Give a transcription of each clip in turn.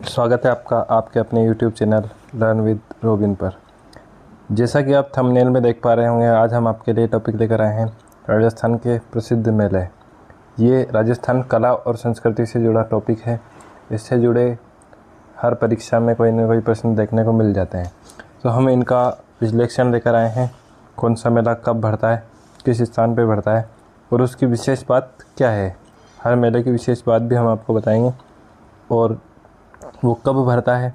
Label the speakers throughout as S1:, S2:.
S1: स्वागत है आपका आपके अपने YouTube channel learn with robin पर। जैसा कि आप थंबनेल में देख पा रहे होंगे, आज हम आपके लिए टॉपिक लेकर आए हैं राजस्थान के प्रसिद्ध मेले। ये राजस्थान कला और संस्कृति से जुड़ा टॉपिक है। इससे जुड़े हर परीक्षा में कोई न कोई प्रश्न देखने को मिल जाते हैं, तो हम इनका विश्लेषण लेकर आए हैं। कौन सा मेला कब बढ़ता है, किस स्थान पर बढ़ता है और उसकी विशेष बात क्या है। हर मेले की विशेष बात भी हम आपको बताएंगे और वो कब भरता है,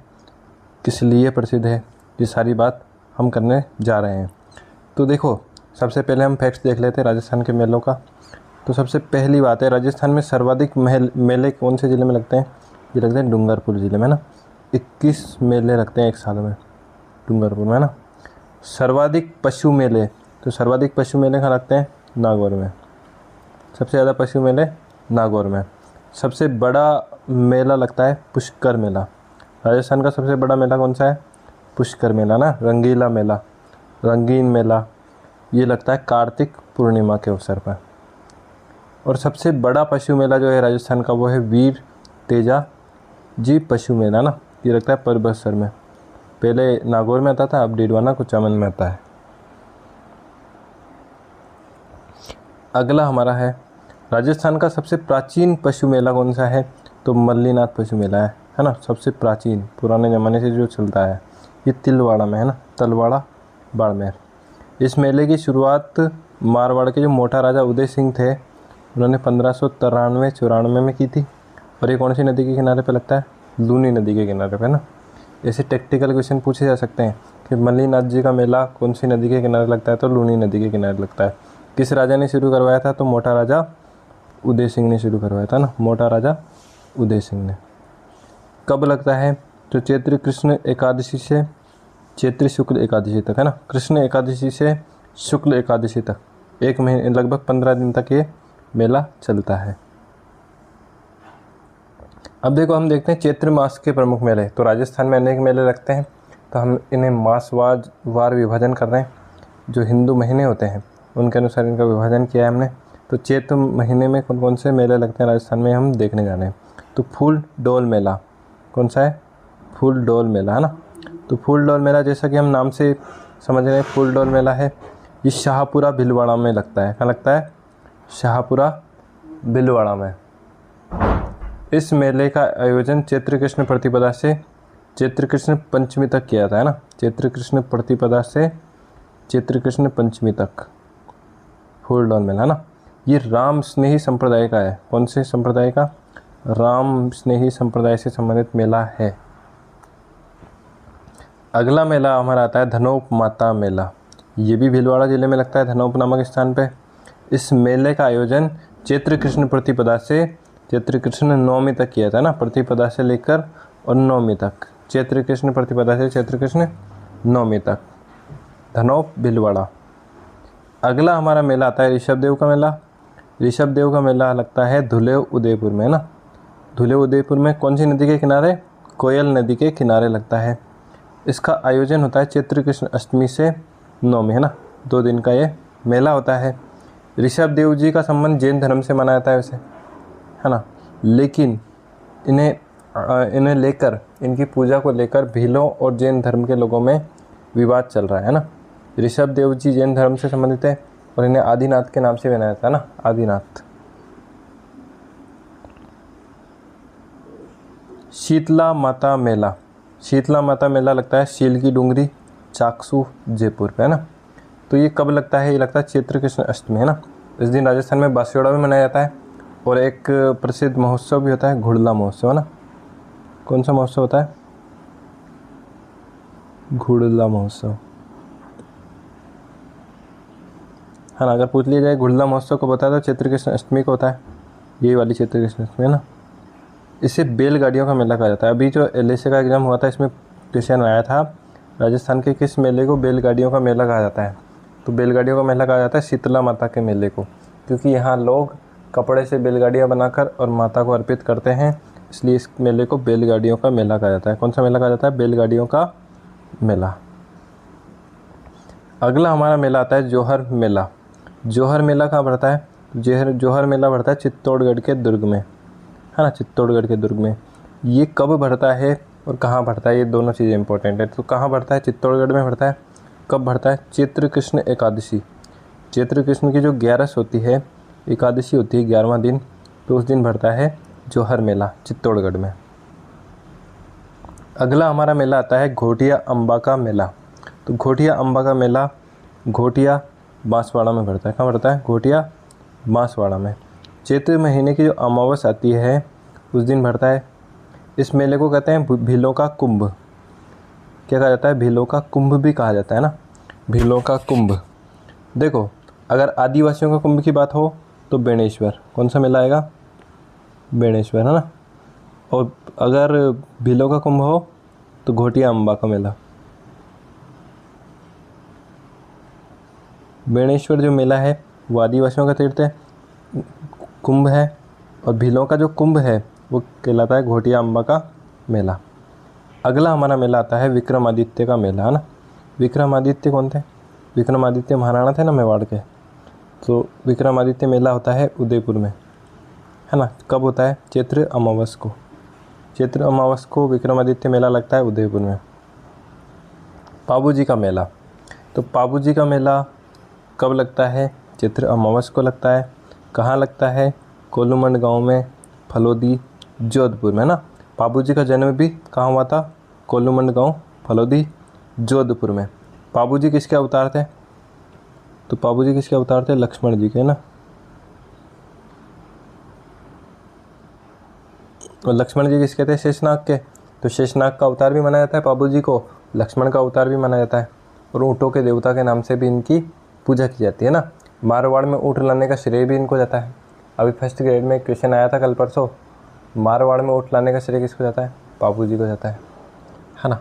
S1: किस लिए प्रसिद्ध है, ये सारी बात हम करने जा रहे हैं। तो देखो, सबसे पहले हम फैक्ट्स देख लेते हैं राजस्थान के मेलों का। तो सबसे पहली बात है, राजस्थान में सर्वाधिक मेले कौन से ज़िले में लगते हैं। ये लगते हैं डूंगरपुर ज़िले में ना। 21 मेले लगते हैं एक साल में डूंगरपुर में ना। सर्वाधिक पशु मेले, तो सर्वाधिक पशु मेले कहाँ लगते हैं, नागौर में। सबसे ज़्यादा पशु मेले नागौर में। सबसे बड़ा मेला लगता है पुष्कर मेला। राजस्थान का सबसे बड़ा मेला कौन सा है, पुष्कर मेला ना। रंगीला मेला, रंगीन मेला, ये लगता है कार्तिक पूर्णिमा के अवसर पर। और सबसे बड़ा पशु मेला जो है राजस्थान का, वो है वीर तेजा जी पशु मेला ना। ये लगता है परबतसर में। पहले नागौर में आता था, अब डीडवाना कुचामन में आता है। अगला हमारा है राजस्थान का सबसे प्राचीन पशु मेला कौन सा है, तो मल्लीनाथ पशु मेला है ना। सबसे प्राचीन, पुराने ज़माने से जो चलता है, ये तिलवाड़ा में है ना, तलवाड़ा बाड़मेर। इस मेले की शुरुआत मारवाड़ के जो मोटा राजा उदय सिंह थे, उन्होंने 1593-94 में की थी। और ये कौन सी नदी के किनारे पे लगता है, लूनी नदी के किनारे पे ना। ऐसे टेक्निकल क्वेश्चन पूछे जा सकते हैं कि मल्लीनाथ जी का मेला कौन सी नदी के किनारे लगता है, तो लूनी नदी के किनारे लगता है। किस राजा ने शुरू करवाया था, तो मोटा राजा उदय सिंह ने शुरू करवाया था ना, मोटा राजा उदय सिंह ने। कब लगता है, तो चैत्र कृष्ण एकादशी से चैत्र शुक्ल एकादशी तक है ना। कृष्ण एकादशी से शुक्ल एकादशी तक, एक महीने, लगभग 15 दिन तक ये मेला चलता है। अब देखो, हम देखते हैं चैत्र मास के प्रमुख मेले। तो राजस्थान में अनेक मेले लगते हैं, तो हम इन्हें मासवार विभाजन कर रहे हैं। जो हिंदू महीने होते हैं उनके अनुसार इनका विभाजन किया है हमने। तो चैत्र महीने में कौन कौन से मेले लगते हैं राजस्थान में, हम देखने जा रहे हैं। तो फूल डोल मेला कौन सा है, फूल डोल मेला है ना। तो फूल डोल मेला, जैसा कि हम नाम से समझ रहे हैं, फूल डोल मेला है, ये शाहपुरा भीलवाड़ा में लगता है। कहाँ लगता है, शाहपुरा भीलवाड़ा में। इस मेले का आयोजन चैत्र कृष्ण प्रतिपदा से चैत्र कृष्ण पंचमी तक किया था है ना। चैत्र कृष्ण प्रतिपदा से चैत्र कृष्ण पंचमी तक फूल डोल मेला है ना। ये राम स्नेही संप्रदाय का है। कौन से संप्रदाय का, राम स्नेही संप्रदाय से संबंधित मेला है। अगला मेला हमारा आता है धनोप माता मेला। ये भी भीलवाड़ा जिले में लगता है, धनोप नामक स्थान पे। इस मेले का आयोजन चैत्र कृष्ण प्रतिपदा से चैत्र कृष्ण नवमी तक किया था ना। प्रतिपदा से लेकर और नवमी तक, चैत्र कृष्ण प्रतिपदा से चैत्र कृष्ण नवमी तक, धनोप भीलवाड़ा। अगला हमारा मेला आता है ऋषभदेव का मेला। ऋषभदेव का मेला लगता है धुलेव उदयपुर में ना। धुलेव उदयपुर में कौन सी नदी के किनारे, कोयल नदी के किनारे लगता है। इसका आयोजन होता है चैत्र कृष्ण अष्टमी से नवमी है ना। 2 दिन का ये मेला होता है। ऋषभदेव जी का संबंध जैन धर्म से माना जाता है वैसे है ना, लेकिन इन्हें लेकर, इनकी पूजा को लेकर भीलों और जैन धर्म के लोगों में विवाद चल रहा है ना। ऋषभदेव जी जैन धर्म से संबंधित है और इन्हें आदिनाथ के नाम से बनाया था ना, आदिनाथ। शीतला माता मेला। शीतला माता मेला लगता है शील की डूंगरी, चाकसू, जयपुर पे है ना। तो ये कब लगता है, ये लगता है चैत्र कृष्ण अष्टमी है ना। इस दिन राजस्थान में बासियोड़ा भी मनाया जाता है और एक प्रसिद्ध महोत्सव भी होता है, घुड़ला महोत्सव है ना। कौन सा महोत्सव होता है, घुड़ला महोत्सव है ना। अगर पूछ लिया जाए घुड़ला महोत्सव को बता, तो चैत्र कृष्ण अष्टमी को होता है, यही वाली चैत्र कृष्ण अष्टमी है ना। इसे बैलगाड़ियों का मेला कहा जाता है। अभी जो LSA का एग्जाम हुआ था, इसमें क्वेश्चन आया था, राजस्थान के किस मेले को बैलगाड़ियों का मेला कहा जाता है। तो बैलगाड़ियों का मेला कहा जाता है शीतला माता के मेले को, क्योंकि यहाँ लोग कपड़े से बैलगाड़ियाँ बनाकर और माता को अर्पित करते हैं, इसलिए इस मेले को बैलगाड़ियों का मेला कहा जाता है। कौन सा मेला कहा जाता है, बैलगाड़ियों का मेला। अगला हमारा मेला आता है जौहर मेला। जौहर मेला कहाँ बढ़ता है, जौहर मेला बढ़ता है चित्तौड़गढ़ के दुर्ग में है ना, चित्तौड़गढ़ के दुर्ग में। ये कब बढ़ता है और कहाँ बढ़ता है, ये दोनों चीज़ें इंपॉर्टेंट है। तो कहाँ बढ़ता है, चित्तौड़गढ़ में बढ़ता है। कब बढ़ता है, चैत्र कृष्ण एकादशी, चैत्र कृष्ण की जो 11 होती है, एकादशी होती है 11वां दिन, तो उस दिन बढ़ता है जोहर मेला चित्तौड़गढ़ में। अगला हमारा मेला आता है घोटिया अम्बा का मेला। तो घोटिया अम्बा का मेला घोटिया बांसवाड़ा में बढ़ता है। कहाँ बढ़ता है, घोटिया बांसवाड़ा में। चैत्र महीने की जो अमावस आती है उस दिन बढ़ता है। इस मेले को कहते हैं भीलों का कुंभ। क्या कहा जाता है, भीलों का कुंभ भी कहा जाता है ना, भीलों का कुंभ। देखो, अगर आदिवासियों का कुंभ की बात हो तो बेणेश्वर, कौन सा मेला आएगा, बेणेश्वर, है ना। और अगर भीलों का कुंभ हो तो घोटिया अम्बा का मेला। बेणेश्वर जो मेला है वो आदिवासियों का तीर्थ है, कुंभ है, और भीलों का जो कुंभ है वो कहलाता है घोटिया अम्बा का मेला। अगला हमारा मेला आता है विक्रमादित्य का मेला, है ना। विक्रमादित्य कौन थे, विक्रमादित्य महाराणा थे ना मेवाड़ के। तो विक्रमादित्य मेला होता है उदयपुर में, है ना। कब होता है, चैत्र अमावस को, चैत्र अमावस को विक्रमादित्य मेला लगता है उदयपुर में। पाबूजी का मेला, तो पाबूजी का मेला कब लगता है, चैत्र अमावस को लगता है। कहाँ लगता है, कोलूमंड गांव में, फलोदी, जोधपुर में ना। पाबूजी का जन्म भी कहाँ हुआ था, कोलूमंड गांव, फलोदी, जोधपुर में। पाबूजी किसके अवतार थे, तो पाबूजी किसके अवतार थे, लक्ष्मण जी के ना। और लक्ष्मण जी किसके थे, शेषनाग के। तो शेषनाग का अवतार भी माना जाता है पाबूजी को, लक्ष्मण का अवतार भी माना जाता है। और ऊँटों के देवता के नाम से भी इनकी पूजा की जाती है ना। मारवाड़ में ऊँट लाने का श्रेय भी इनको जाता है। अभी फर्स्ट ग्रेड में क्वेश्चन आया था कल परसों, मारवाड़ में ऊँट लाने का श्रेय किसको जाता है, पाबूजी को जाता है ना।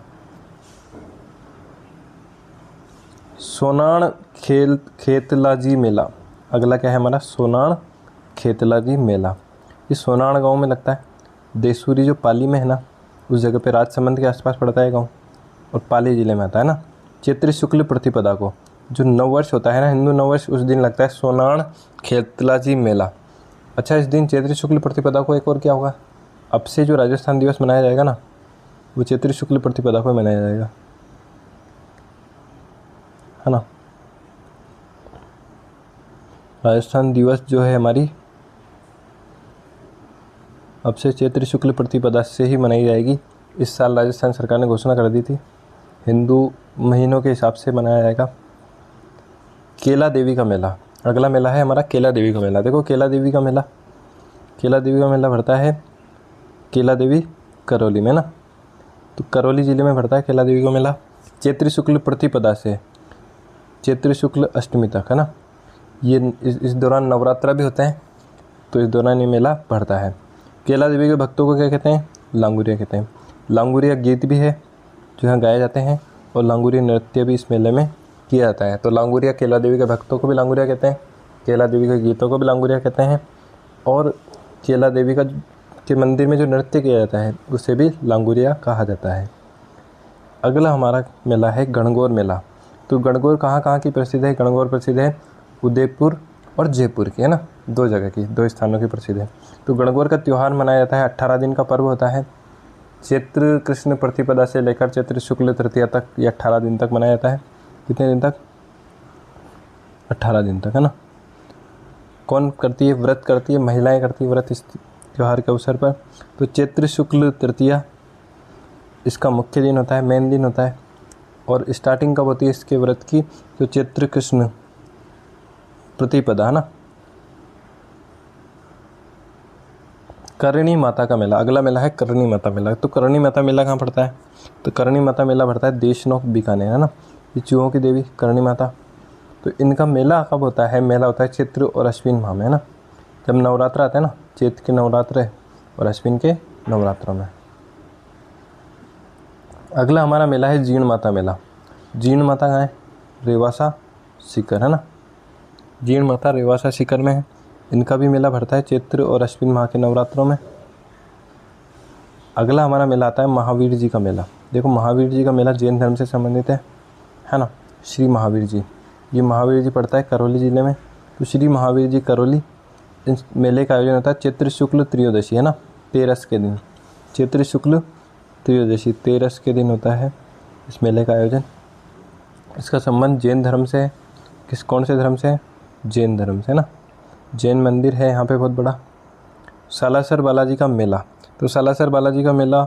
S1: सोनाण खेतलाजी मेला, अगला क्या है हमारा, सोनाण खेतलाजी मेला। ये सोनाण गांव में लगता है। देसूरी जो पाली में है ना, उस जगह पे राजसमंद के आसपास पड़ता है गांव, और पाली ज़िले में आता है ना। चैत्र शुक्ल प्रतिपदा को, जो नववर्ष होता है ना, हिंदू नववर्ष, उस दिन लगता है सोनाण खेतलाजी मेला। अच्छा, इस दिन चैत्र शुक्ल प्रतिपदा को एक और क्या होगा, अब से जो राजस्थान दिवस मनाया जाएगा ना, वो चैत्र शुक्ल प्रतिपदा को मनाया जाएगा, है ना। राजस्थान दिवस जो है हमारी, अब से चैत्र शुक्ल प्रतिपदा से ही मनाई जाएगी। इस साल राजस्थान सरकार ने घोषणा कर दी थी, हिंदू महीनों के हिसाब से मनाया जाएगा। केला देवी का मेला, अगला मेला है हमारा केला देवी का मेला। देखो, केला देवी का मेला भरता है केला देवी करौली में ना। तो करौली ज़िले में भरता है केला देवी का मेला। चैत्र शुक्ल प्रतिपदा से चैत्र शुक्ल अष्टमी तक, है ना। ये इस दौरान नवरात्रा भी होता है, तो इस दौरान ये मेला बढ़ता है। केला देवी के भक्तों को क्या कहते हैं, लांगुरिया कहते हैं। लांगुरिया गीत भी है जो यहाँ गाए जाते हैं, और लांगुरिया नृत्य भी इस मेले में किया जाता है। तो लांगुरिया, केला देवी के भक्तों को भी लांगुरिया कहते हैं, केला देवी के गीतों को भी लांगुरिया कहते हैं, और केला देवी का के मंदिर में जो नृत्य किया जाता है उसे भी लांगुरिया कहा जाता है। अगला हमारा मेला है गणगौर मेला। तो गणगौर कहाँ की प्रसिद्ध है, गणगौर प्रसिद्ध है उदयपुर और जयपुर की, है ना, दो जगह की, दो स्थानों की प्रसिद्ध है। तो गणगौर का त्यौहार मनाया जाता है, 18 दिन का पर्व होता है। चैत्र कृष्ण प्रतिपदा से लेकर चैत्र शुक्ल तृतीया तक ये 18 दिन तक मनाया जाता है। कितने दिन तक, 18 दिन तक, है ना। कौन करती है, व्रत करती है, महिलाएं करती है व्रत इस त्यौहार के अवसर पर। तो चैत्र शुक्ल तृतीया इसका मुख्य दिन होता है, मेन दिन होता है। और स्टार्टिंग कब होती है इसके व्रत की, तो चैत्र कृष्ण प्रतिपदा, है ना। करणी माता का मेला, अगला मेला है करणी माता मेला। तो करणी माता मेला कहाँ पड़ता है, तो करणी माता मेला पड़ता है देशनोक बीकानेर, है ना। ये चूहों की देवी करणी माता। तो इनका मेला कब होता है, मेला होता है चैत्र और अश्विन माह में, है ना। जब नवरात्र आते हैं ना, चैत्र के नवरात्र और अश्विन के नवरात्रों में। अगला हमारा मेला है जीण माता मेला। जीण माता कहाँ है, रेवासा सीकर, है ना। जीण माता रेवासा सीकर में है। इनका भी मेला भरता है चैत्र और अश्विन माह के नवरात्रों में। अगला हमारा मेला आता है महावीर जी का मेला। देखो, महावीर जी का मेला जैन धर्म से संबंधित है ना। श्री महावीर जी, ये महावीर जी पड़ता है करौली ज़िले में। तो श्री महावीर जी करौली, इस मेले का आयोजन होता है चैत्र शुक्ल त्रयोदशी, है ना, 13 के दिन। चैत्र शुक्ल त्रयोदशी 13 के दिन होता है इस मेले का आयोजन। इसका संबंध जैन धर्म से है। कौन से धर्म से है? जैन धर्म से ना। जैन मंदिर है यहाँ पे बहुत बड़ा। सालासर बालाजी का मेला, तो सालासर बालाजी का मेला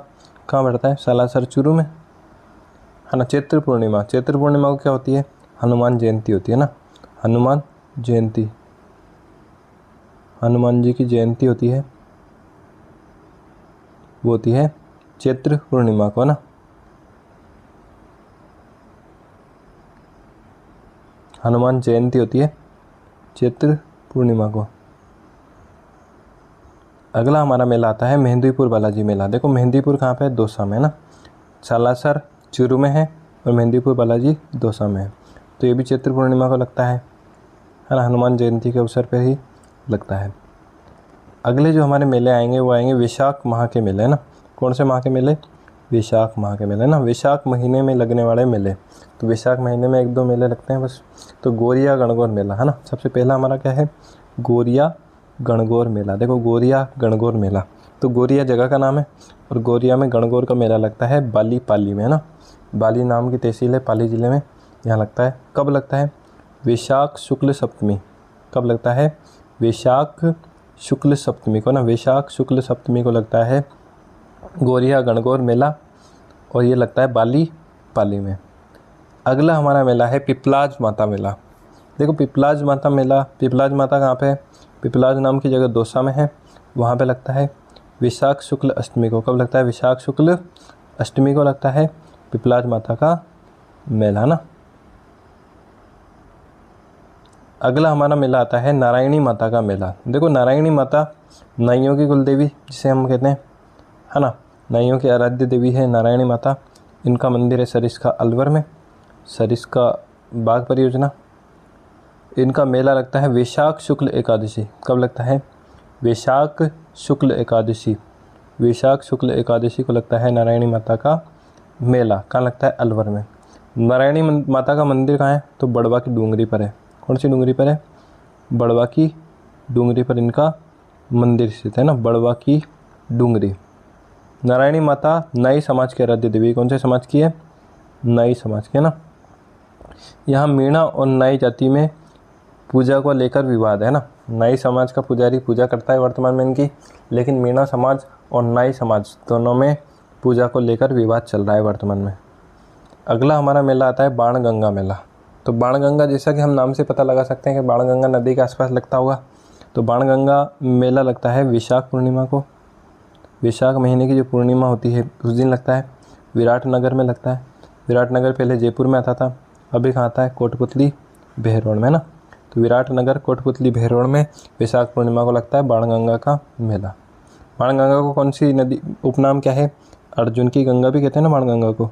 S1: कहाँ पड़ता है? सालासर चूरू में, है ना। चैत्र पूर्णिमा को क्या होती है? हनुमान जयंती होती है ना। हनुमान जयंती, हनुमान जी की जयंती होती है, वो होती है चैत्र पूर्णिमा को ना। हनुमान जयंती होती है चैत्र पूर्णिमा को। अगला हमारा मेला आता है मेहंदीपुर बालाजी मेला। देखो मेहंदीपुर कहाँ पे है? दौसा में ना। सालासर चूरू में है और मेहंदीपुर बालाजी दौसा में है। तो ये भी चैत्र पूर्णिमा को लगता है ना। हनुमान जयंती के अवसर पर ही लगता है। अगले जो हमारे मेले आएंगे वो आएंगे वैशाख माह के मेले, है ना। कौन से माह के मेले? वैशाख माह के मेले ना। वैशाख महीने में लगने वाले मेले। तो वैशाख महीने में 1-2 मेले लगते हैं बस। तो गोरिया गणगौर मेला, है ना। सबसे पहला हमारा क्या है? गोरिया गणगौर मेला। देखो गोरिया गणगौर मेला, तो गोरिया जगह का नाम है और गोरिया में गणगौर का मेला लगता है बाली पाली में, है ना। बाली नाम की तहसील है पाली ज़िले में, यहाँ लगता है। कब लगता है? वैशाख शुक्ल सप्तमी। कब लगता है? वैशाख शुक्ल सप्तमी को ना। वैशाख शुक्ल सप्तमी को लगता है गोरिया गणगौर मेला और ये लगता है बाली पाली में। अगला हमारा मेला है पिपलाज माता मेला। देखो पिपलाज माता मेला, पिपलाज माता कहाँ पे है? पिपलाज नाम की जगह दौसा में है, वहाँ पे लगता है वैशाख शुक्ल अष्टमी को। कब लगता है? वैशाख शुक्ल अष्टमी को लगता है पिपलाज माता का मेला ना। अगला हमारा मेला आता है नारायणी माता का मेला। देखो नारायणी माता नाइयों की कुलदेवी जिसे हम कहते हैं, है ना। नाइयों की आराध्य देवी है नारायणी माता। इनका मंदिर है सरिस्का अलवर में, सरिस्का बाग परियोजना। इनका मेला लगता है वैशाख शुक्ल एकादशी। कब लगता है? वैशाख शुक्ल एकादशी। वैशाख शुक्ल एकादशी को लगता है नारायणी माता का मेला। कहाँ लगता है? अलवर में। नारायणी माता का मंदिर कहाँ है? तो बड़वा की डूंगरी पर है। कौन सी डूंगरी पर है? बड़वा की डूंगरी पर इनका मंदिर स्थित है ना, बड़वा की डूंगरी। नारायणी माता नाई समाज की आराध्य देवी। कौन से समाज की है? नाई समाज की, है ना। यहाँ मीणा और नाई जाति में पूजा को लेकर विवाद है ना। नाई समाज का पुजारी पूजा करता है वर्तमान में इनकी, लेकिन मीणा समाज और नाई समाज दोनों में पूजा को लेकर विवाद चल रहा है वर्तमान में। अगला हमारा मेला आता है बाणगंगा मेला। तो बाणगंगा, जैसा कि हम नाम से पता लगा सकते हैं कि बाणगंगा नदी के आसपास लगता होगा। तो बाणगंगा मेला लगता है वैशाख पूर्णिमा को। वैशाख महीने की जो पूर्णिमा होती है उस दिन लगता है। विराटनगर में लगता है। विराटनगर पहले जयपुर में आता था, अभी कहाँ आता है? कोटपुतली बहरोड में ना। तो विराटनगर कोटपुतली बहरोड में वैशाख पूर्णिमा को लगता है बाणगंगा का मेला। बाणगंगा को कौन सी नदी उपनाम क्या है? अर्जुन की गंगा भी कहते हैं ना बाणगंगा को।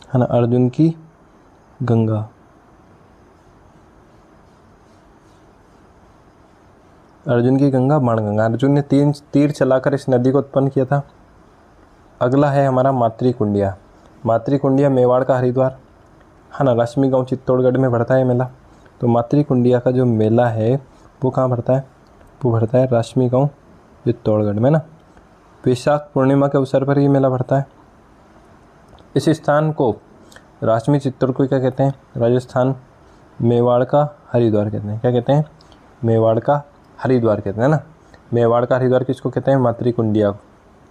S1: है ना, अर्जुन की गंगा। अर्जुन की गंगा बाणगंगा। अर्जुन ने 3 तीर चलाकर इस नदी को उत्पन्न किया था। अगला है हमारा मातृकुंडिया। मातृकुंडिया मेवाड़ का हरिद्वार, है ना। रश्मि गांव चित्तौड़गढ़ में पड़ता है मेला। तो मातृकुंडिया का जो मेला है वो कहाँ पड़ता है? वो पड़ता है रश्मि गांव चित्तौड़गढ़ में ना। वैशाख पूर्णिमा के अवसर पर ये मेला पड़ता है। इस स्थान को रश्मि चित्तौड़ को क्या कहते हैं? राजस्थान मेवाड़ का हरिद्वार कहते हैं। क्या कहते हैं? मेवाड़ का हरिद्वार कहते हैं ना। मेवाड़ का हरिद्वार किसको कहते हैं? मातृकुंडिया,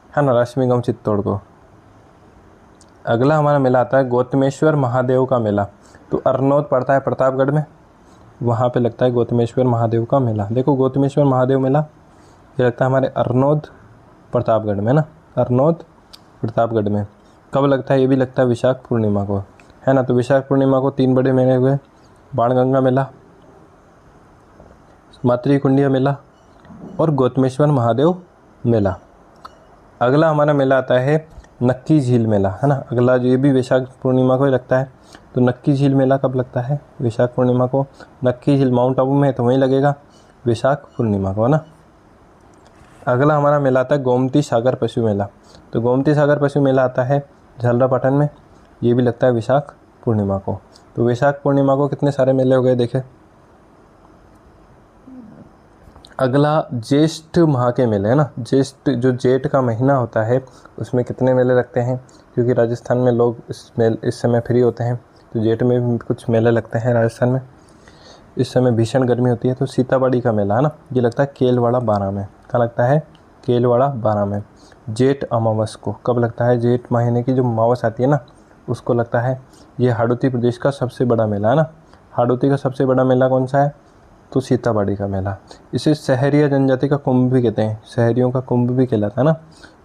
S1: है ना, रश्मि गांव चित्तौड़ को। अगला हमारा मेला आता है गौतमेश्वर महादेव का मेला। तो अरनौद पड़ता है प्रतापगढ़ में, वहाँ पे लगता है गौतमेश्वर महादेव का मेला। देखो गौतमेश्वर महादेव मेला ये लगता है हमारे अरनौद प्रतापगढ़ में ना। अरनौद प्रतापगढ़ में कब लगता है? ये भी लगता है वैशाख पूर्णिमा को, है ना। तो वैशाख पूर्णिमा को 3 बड़े मेले हुए, बाणगंगा मेला, मातृकुंडिया मेला और गौतमेश्वर महादेव मेला। अगला हमारा मेला आता है नक्की झील मेला, है ना। अगला जो ये भी वैशाख पूर्णिमा को ही लगता है। तो नक्की झील मेला कब लगता है? वैशाख पूर्णिमा को। नक्की झील माउंट आबू में है तो वहीं लगेगा वैशाख पूर्णिमा को, है ना। अगला हमारा मेला आता है गोमती सागर पशु मेला। तो गोमती सागर पशु मेला आता है झलरापाटन में, ये भी लगता है वैशाख पूर्णिमा को। तो वैशाख पूर्णिमा को कितने सारे मेले हो गए देखे? अगला ज्येष्ठ माह के मेले है ना, ज्येष्ठ जो जेठ का महीना होता है उसमें कितने मेले लगते हैं, क्योंकि राजस्थान में लोग इस समय फ्री होते हैं, तो जेठ में भी कुछ मेले लगते हैं राजस्थान में। इस समय भीषण गर्मी होती है, तो सीताबाड़ी का मेला है ना, ये लगता है केलवाड़ा 12 में। कहाँ लगता है? केलवाड़ा 12 में। जेठ अमावस को कब लगता है? जेठ महीने की जो अमावस आती है ना उसको लगता है। ये हाड़ौती प्रदेश का सबसे बड़ा मेला है ना। हाड़ौती का सबसे बड़ा मेला कौन सा है? तो सीताबाड़ी का मेला। इसे शहरिया जनजाति का कुंभ भी कहते हैं, शहरियों का कुंभ भी कहलाता है ना।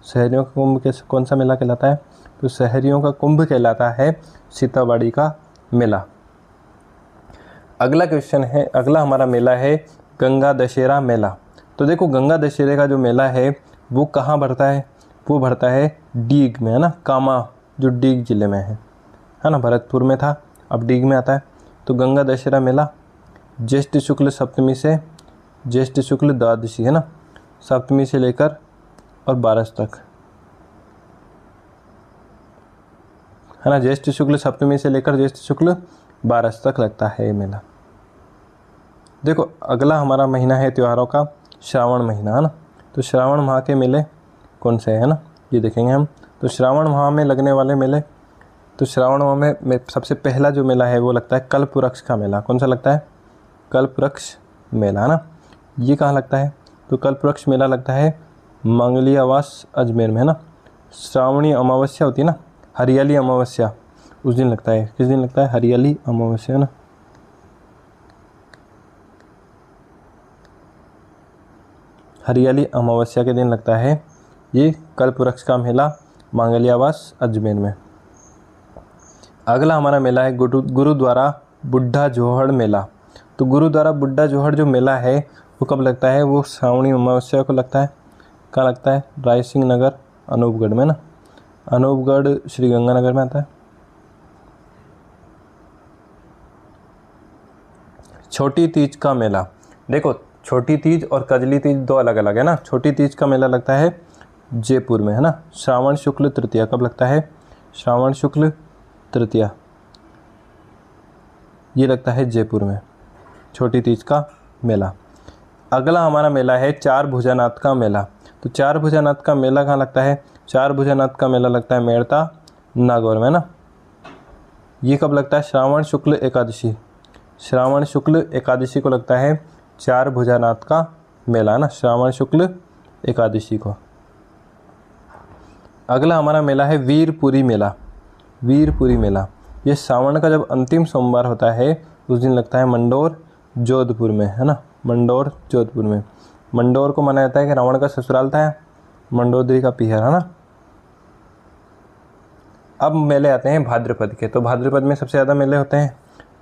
S1: शहरियों का कुंभ कौन सा मेला कहलाता है? तो शहरियों का कुंभ कहलाता है सीताबाड़ी का मेला। अगला क्वेश्चन है, अगला हमारा मेला है गंगा दशहरा मेला। तो देखो गंगा दशहरे का जो मेला है वो कहाँ भरता है? वो भरता है डीग में, है ना, कामा जो डीग जिले में है ना, भरतपुर में था अब डीग में आता है। तो गंगा दशहरा मेला ज्येष्ठ शुक्ल सप्तमी से ज्येष्ठ शुक्ल द्वादशी है ना, सप्तमी से लेकर और 12 तक है ना, ज्येष्ठ शुक्ल सप्तमी से लेकर ज्येष्ठ शुक्ल 12 तक लगता है ये मेला। देखो अगला हमारा महीना है त्योहारों का श्रावण महीना है ना। तो श्रावण माह के मेले कौन से है ना, ये देखेंगे हम। तो श्रावण माह में लगने वाले मेले, तो श्रावण माह में सबसे पहला जो मेला है वो लगता है कल्पवृक्ष का मेला। कौन सा लगता है? कल्पवृक्ष मेला है ना। ये कहाँ लगता है? तो कल्पवृक्ष मेला लगता है मंगलियावास अजमेर में है ना। श्रावणी अमावस्या होती है ना, हरियाली अमावस्या, उस दिन लगता है। किस दिन लगता है? हरियाली अमावस्या है ना। हरियाली अमावस्या के दिन लगता है ये कल्पवृक्ष का मेला मंगलियावास अजमेर में। अगला हमारा मेला है गुरुद्वारा बुढ़ा जोहड़ मेला। तो गुरुद्वारा बुढ़ा जोहड़ जो मेला है वो कब लगता है? वो श्रावणी अमावस्या को लगता है। कहाँ लगता है? राय सिंह नगर अनूपगढ़ में ना। अनूपगढ़ श्री गंगानगर में आता है। छोटी तीज का मेला, देखो छोटी तीज और कजली तीज दो अलग अलग है ना। छोटी तीज का मेला लगता है जयपुर में है ना। श्रावण शुक्ल तृतीया कब लगता है? श्रावण शुक्ल तृतीया ये लगता है जयपुर में, छोटी तीज का मेला। अगला हमारा मेला है चार भुजानाथ का मेला। तो चार भुजानाथ का मेला कहाँ लगता है? चार भुजानाथ का मेला लगता है मेड़ता नागौर में ना। ये कब लगता है? श्रावण शुक्ल एकादशी, श्रावण शुक्ल एकादशी को लगता है चार भुजानाथ का मेला ना, श्रावण शुक्ल एकादशी को। अगला हमारा मेला है वीरपुरी मेला। वीरपुरी मेला ये सावन का जब अंतिम सोमवार होता है उस दिन लगता है मंडोर जोधपुर में है ना। मंडोर जोधपुर में। मंडोर को माना जाता है कि रावण का ससुराल था, मंडोदरी का पीहर है ना। अब मेले आते हैं भाद्रपद के। तो भाद्रपद में सबसे ज़्यादा मेले होते हैं,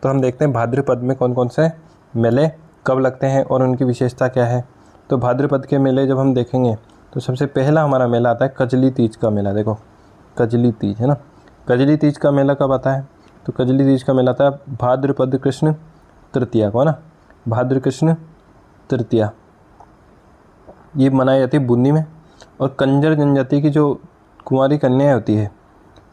S1: तो हम देखते हैं भाद्रपद में कौन कौन से मेले कब लगते हैं और उनकी विशेषता क्या है। तो भाद्रपद के मेले जब हम देखेंगे तो सबसे पहला हमारा मेला आता है कजली तीज का मेला। देखो कजली तीज है ना। कजली तीज का मेला कब आता है? तो कजली तीज का मेला आता है भाद्रपद कृष्ण तृतीया को है ना। भाद्र कृष्ण तृतीया ये मनाई जाती है बूंदी में। और कंजर जनजाति की जो कुंवारी कन्याएं होती है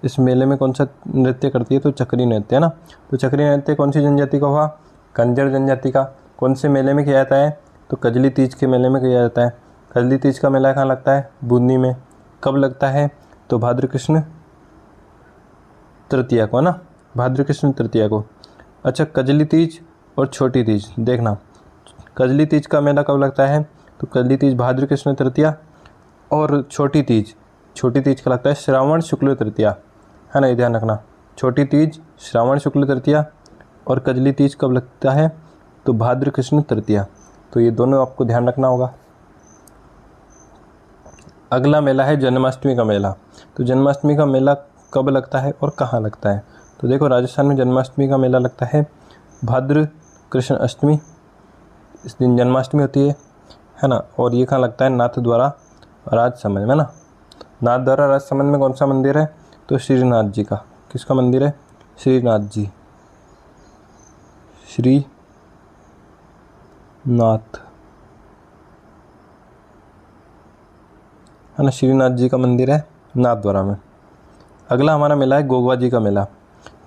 S1: इस मेले में कौन सा नृत्य करती है? तो चक्री नृत्य है ना। तो चक्री नृत्य कौन सी जनजाति का हुआ? कंजर जनजाति का। कौन से मेले में किया जाता है? तो कजली तीज के मेले में किया जाता है। कजली तीज का मेला कहाँ लगता है? बूंदी में। कब लगता है? तो भाद्र कृष्ण तृतीया को ना, भाद्र कृष्ण तृतीया को। अच्छा कजली तीज और छोटी तीज देखना, कजली तीज का मेला कब लगता है? तो कजली तीज भाद्र कृष्ण तृतीया, और छोटी तीज का लगता है श्रावण शुक्ल तृतीया है ना, ये ध्यान रखना। छोटी तीज श्रावण शुक्ल तृतीया और कजली तीज कब लगता है? तो भाद्र कृष्ण तृतीया। तो ये दोनों आपको ध्यान रखना होगा। अगला मेला है जन्माष्टमी का मेला। तो जन्माष्टमी का मेला कब लगता है और कहाँ लगता है? तो देखो राजस्थान में जन्माष्टमी का मेला लगता है भाद्र कृष्ण अष्टमी, इस दिन जन्माष्टमी होती है ना। और ये कहाँ लगता है? नाथद्वारा राजसमंद में ना। नाथद्वारा राजसमंद में कौन सा मंदिर है? तो श्रीनाथ जी का। किसका मंदिर है? श्रीनाथ जी, श्रीनाथ है ना, श्रीनाथ जी का मंदिर है नाथद्वारा में। अगला हमारा मेला है गोगा जी का मेला।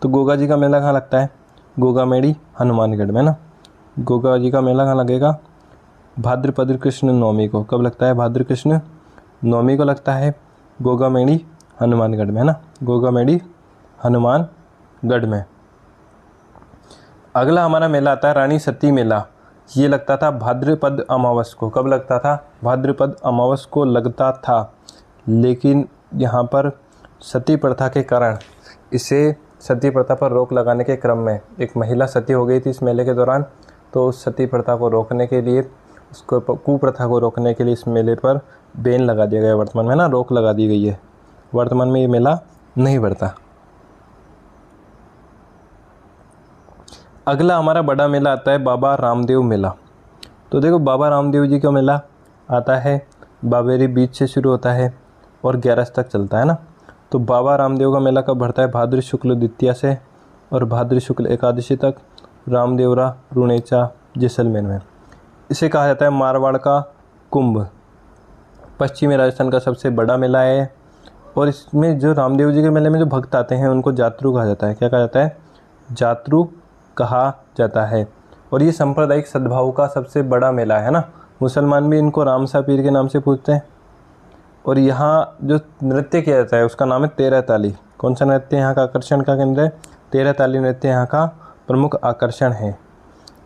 S1: तो गोगा जी का मेला कहाँ लगता है? गोगा मेड़ी हनुमानगढ़ में ना। गोगा जी का मेला कहाँ लगेगा? भाद्रपद कृष्ण नवमी को। कब लगता है? भाद्र कृष्ण नवमी को लगता है गोगामेड़ी हनुमानगढ़ में, है ना, गोगामेड़ी हनुमानगढ़ में। अगला हमारा मेला आता है रानी सती मेला। ये लगता था भाद्रपद अमावस को। कब लगता था? भाद्रपद अमावस को लगता था, लेकिन यहाँ पर सती प्रथा के कारण इसे सती प्रथा पर रोक लगाने के क्रम में एक महिला सती हो गई थी इस मेले के दौरान, तो उस सती प्रथा को रोकने के लिए, उसको कुप्रथा को रोकने के लिए इस मेले पर बैन लगा दिया गया वर्तमान में, ना, रोक लगा दी गई है। वर्तमान में ये मेला नहीं बढ़ता। अगला हमारा बड़ा मेला आता है बाबा रामदेव मेला। तो देखो, बाबा रामदेव जी का मेला आता है बाबेरी बीच से शुरू होता है और 11 तक चलता है ना। तो बाबा रामदेव का मेला कब बढ़ता है? भाद्र शुक्ल द्वितीया से और भाद्र शुक्ल एकादशी तक, रामदेवरा रुणेचा जैसलमेर में। इसे कहा जाता है मारवाड़ का कुंभ। पश्चिमी राजस्थान का सबसे बड़ा मेला है और इसमें जो रामदेव जी के मेले में जो भक्त आते हैं उनको जातरू कहा जाता है। क्या कहा जाता है? जातरू कहा जाता है। और ये सांप्रदायिक सद्भाव का सबसे बड़ा मेला है ना। मुसलमान भी इनको रामसा पीर के नाम से पूछते हैं। और यहाँ जो नृत्य किया जाता है उसका नाम है 13 ताली। कौन सा नृत्य यहाँ का आकर्षण का केंद्र है? 13 ताली नृत्य यहाँ का प्रमुख आकर्षण है।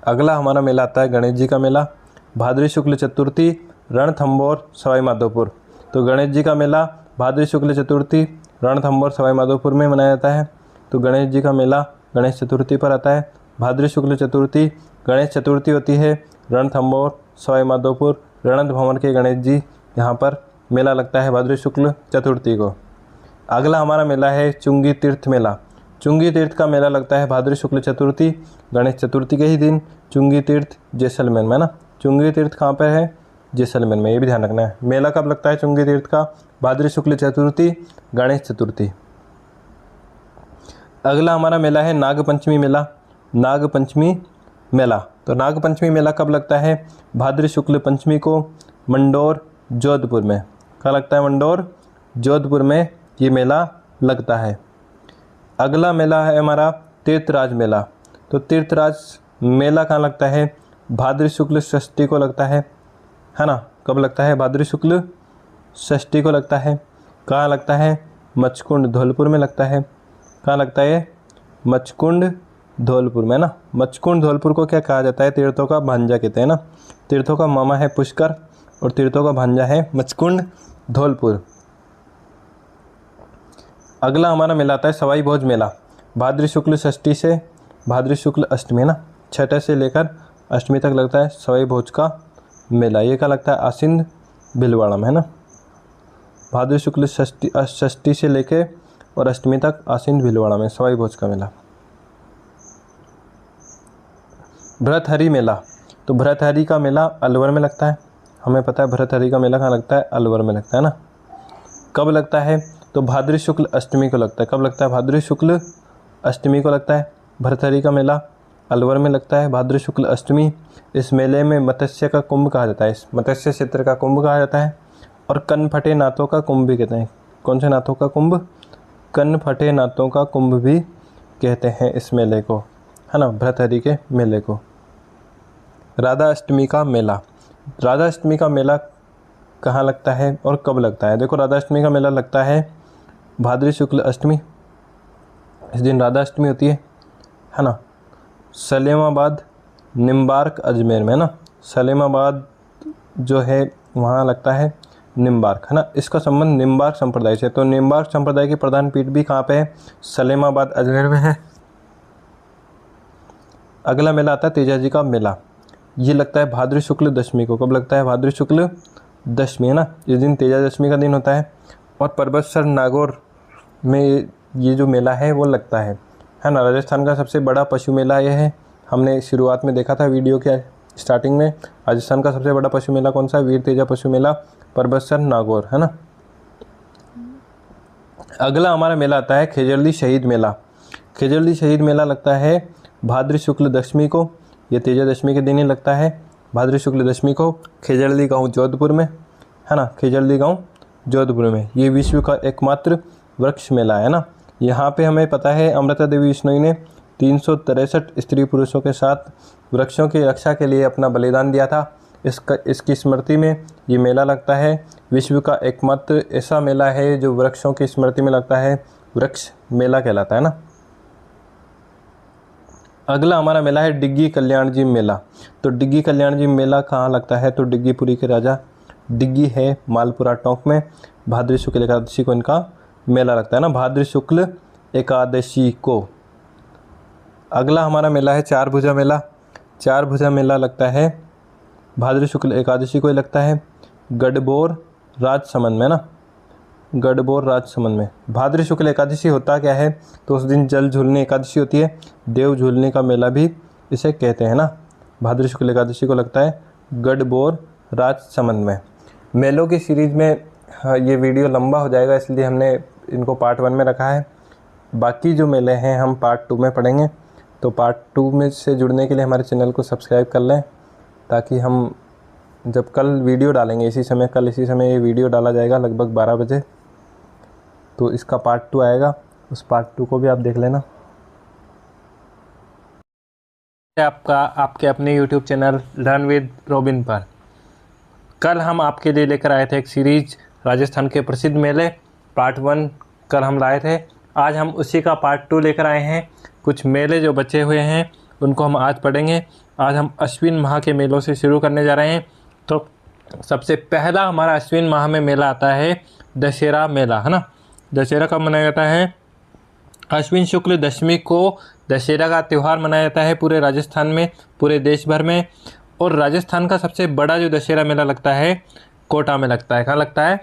S1: अगला हमारा मेला आता है गणेश जी का मेला। भाद्र शुक्ल चतुर्थी रणथंभौर सवाई माधोपुर। तो गणेश जी का मेला भाद्र शुक्ल चतुर्थी रणथंभौर सवाई माधोपुर में मनाया जाता है। तो गणेश जी का मेला गणेश चतुर्थी पर आता है। भाद्र शुक्ल चतुर्थी गणेश चतुर्थी होती है। रणथंभौर सवाई माधोपुर रणद भंवर के गणेश जी यहाँ पर मेला लगता है भाद्र शुक्ल चतुर्थी को। अगला हमारा मेला है चुंगी तीर्थ मेला। चुंगी तीर्थ का मेला लगता है भाद्र शुक्ल चतुर्थी गणेश चतुर्थी के ही दिन। चुंगी तीर्थ जैसलमेर में ना। चुंगी तीर्थ कहाँ पर है? जैसलमेर में, ये भी ध्यान रखना है। मेला कब लगता है चुंगी तीर्थ का? भाद्र शुक्ल चतुर्थी गणेश चतुर्थी। अगला हमारा मेला है नागपंचमी मेला। नागपंचमी मेला, तो नागपंचमी मेला कब लगता है? भाद्र शुक्ल पंचमी को मंडोर जोधपुर में। कहाँ लगता है? मंडोर जोधपुर में ये मेला लगता है। अगला मेला है हमारा तीर्थराज मेला। तो तीर्थराज मेला कहाँ लगता है? भाद्र शुक्ल षष्ठी को लगता है ना। कब लगता है? भाद्र शुक्ल षष्ठी को लगता है। कहाँ लगता है? मचकुंड धौलपुर में लगता है। कहाँ लगता है? मचकुंड धौलपुर में ना। मचकुंड धौलपुर को क्या कहा जाता है? तीर्थों का भांजा कहते हैं ना। तीर्थों का मामा है पुष्कर और तीर्थों का भांजा है मचकुंड धौलपुर। अगला हमारा मेला आता है सवाई भोज मेला। भाद्र शुक्ल षष्ठी से भाद्र शुक्ल अष्टमी है ना, छठे से लेकर अष्टमी तक लगता है सवाई भोज का मेला। ये क्या लगता है? आसिंद भीलवाड़ा में, है ना। भाद्र शुक्ल षष्ठी से लेके और अष्टमी तक आसिंद भीलवाड़ा में सवाई भोज का मेला। भरतहरि मेला। तो भरतहरि का मेला अलवर में लगता है। हमें पता है भरतहरि का मेला कहाँ लगता है? अलवर में लगता है ना। कब लगता है? तो भाद्र शुक्ल अष्टमी को लगता है। कब लगता है? भाद्र शुक्ल अष्टमी को लगता है। भरतहरि का मेला अलवर में लगता है भाद्र शुक्ल अष्टमी। इस मेले में मत्स्य का कुंभ कहा जाता है। इस मत्स्य क्षेत्र का कुंभ कहा जाता है और कनफटे नाथों का कुंभ भी कहते हैं। कौन से नाथों का कुंभ? कनफटे नाथों का कुंभ भी कहते हैं इस मेले को, है ना, भरतहरि के मेले को। राधा अष्टमी का मेला। राधा अष्टमी का मेला कहाँ लगता है और कब लगता है? देखो, राधा अष्टमी का मेला लगता है भाद्र शुक्ल अष्टमी। इस दिन राधा अष्टमी होती है ना। सलेमाबाद निम्बार्क अजमेर में, है ना। सलेमाबाद जो है वहाँ लगता है निम्बार्क, है ना। इसका संबंध निम्बार्क संप्रदाय से। तो निम्बार्क संप्रदाय की प्रधान पीठ भी कहाँ पे है? सलेमाबाद अजमेर में है। अगला मेला आता है तेजाजी का मेला। ये लगता है भाद्र शुक्ल दशमी को। कब लगता है? भाद्र शुक्ल दशमी, है ना। इस दिन तेजादशमी का दिन होता है और परबतसर नागौर में ये जो मेला है वो लगता है ना। राजस्थान का सबसे बड़ा पशु मेला ये है। हमने शुरुआत में देखा था वीडियो के स्टार्टिंग में। राजस्थान का सबसे बड़ा पशु मेला कौन सा है? वीर तेजा पशु मेला, परबतसर नागौर, है ना। अगला हमारा मेला आता है खेजड़ली शहीद मेला। खेजड़ली शहीद मेला लगता है भाद्र शुक्ल दशमी को। ये तेजादशमी के दिन ही लगता है भाद्र शुक्ल दशमी को। खेजड़ली गांव जोधपुर में, है ना। खेजड़ली गांव जोधपुर में। ये विश्व का एकमात्र वृक्ष मेला है ना। यहाँ पे हमें पता है अमृता देवी बिश्नोई ने 363 स्त्री पुरुषों के साथ वृक्षों की रक्षा के लिए अपना बलिदान दिया था। इसकी स्मृति में ये मेला लगता है। विश्व का एकमात्र ऐसा मेला है जो वृक्षों की स्मृति में लगता है, वृक्ष मेला कहलाता है ना। अगला हमारा मेला है डिग्गी कल्याण जी मेला। तो डिग्गी कल्याण जी मेला कहाँ लगता है? तो डिग्गीपुरी के राजा डिग्गी है मालपुरा टोंक में। भाद्र शुक्ल एकादशी को इनका मेला लगता है ना, भाद्र शुक्ल एकादशी को। अगला हमारा मेला है चार भुजा मेला। चार भुजा मेला लगता है भाद्र शुक्ल एकादशी को ही लगता है, गढ़बोर राजसमंद में ना, गढ़बोर राजसमंद में। भाद्र शुक्ल एकादशी होता क्या है? तो उस दिन जल झूलने एकादशी होती है, देव झूलने का मेला भी इसे कहते हैं ना। भाद्र शुक्ल एकादशी को लगता है गढ़बोर राजसमंद में। मेलों की सीरीज़ में ये वीडियो लंबा हो जाएगा, इसलिए हमने इनको पार्ट 1 में रखा है। बाकी जो मेले हैं हम पार्ट 2 में पढ़ेंगे। तो पार्ट 2 में से जुड़ने के लिए हमारे चैनल को सब्सक्राइब कर लें, ताकि हम जब कल वीडियो डालेंगे कल इसी समय ये वीडियो डाला जाएगा लगभग 12 बजे, तो इसका पार्ट 2 आएगा, उस पार्ट 2 को भी आप देख लेना। आपके अपने YouTube channel learn with robin पर कल हम आपके लिए लेकर आए थे एक सीरीज राजस्थान के प्रसिद्ध मेले। पार्ट 1 कल हम लाए थे, आज हम उसी का पार्ट 2 लेकर आए हैं। कुछ मेले जो बचे हुए हैं उनको हम आज पढ़ेंगे। आज हम अश्विन माह के मेलों से शुरू करने जा रहे हैं। तो सबसे पहला हमारा अश्विन माह में मेला आता है दशहरा मेला, है ना। दशहरा कब मनाया जाता है? अश्विन शुक्ल दशमी को दशहरा का त्यौहार मनाया जाता है पूरे राजस्थान में, पूरे देश भर में। और राजस्थान का सबसे बड़ा जो दशहरा मेला लगता है कोटा में लगता है। कहाँ लगता है?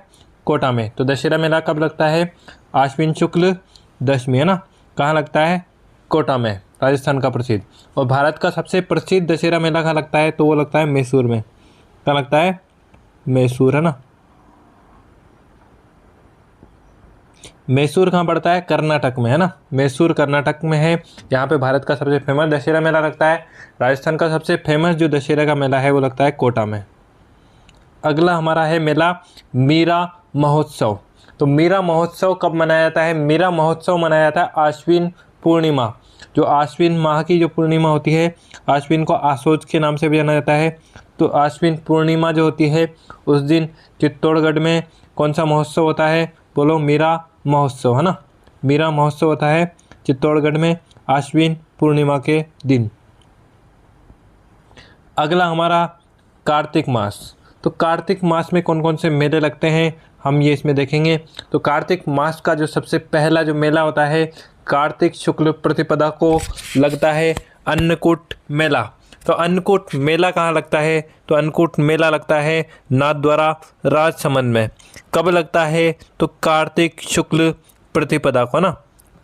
S1: कोटा में। तो दशहरा मेला कब लगता है? अश्विन शुक्ल दशमी, है ना। कहाँ लगता है? कोटा में, राजस्थान का प्रसिद्ध। और भारत का सबसे प्रसिद्ध दशहरा मेला कहाँ लगता है? तो वो लगता है मैसूर में। कहाँ लगता है? मैसूर, है ना। मैसूर कहाँ पड़ता है? कर्नाटक में, है ना। मैसूर कर्नाटक में है। यहाँ पे भारत का सबसे फेमस दशहरा मेला लगता है। राजस्थान का सबसे फेमस जो दशहरा का मेला है वो लगता है कोटा में। अगला हमारा है मेला मीरा महोत्सव। तो मीरा महोत्सव कब मनाया जाता है? मीरा महोत्सव मनाया जाता है आश्विन पूर्णिमा। जो आश्विन माह की जो पूर्णिमा होती है, आश्विन को आसोज के नाम से भी जाना जाता है। तो आश्विन पूर्णिमा जो होती है उस दिन चित्तौड़गढ़ में कौन सा महोत्सव होता है? बोलो, मीरा महोत्सव, है ना। मीरा महोत्सव होता है चित्तौड़गढ़ में आश्विन पूर्णिमा के दिन। अगला हमारा कार्तिक मास। तो कार्तिक मास में कौन कौन से मेले लगते हैं हम ये इसमें देखेंगे। तो कार्तिक मास का जो सबसे पहला जो मेला होता है कार्तिक शुक्ल प्रतिपदा को लगता है अन्नकूट मेला। तो अन्नकूट मेला कहाँ लगता है? तो अन्नकूट मेला लगता है नाथद्वारा राजसमंद में। कब लगता है? तो कार्तिक शुक्ल प्रतिपदा को, ना।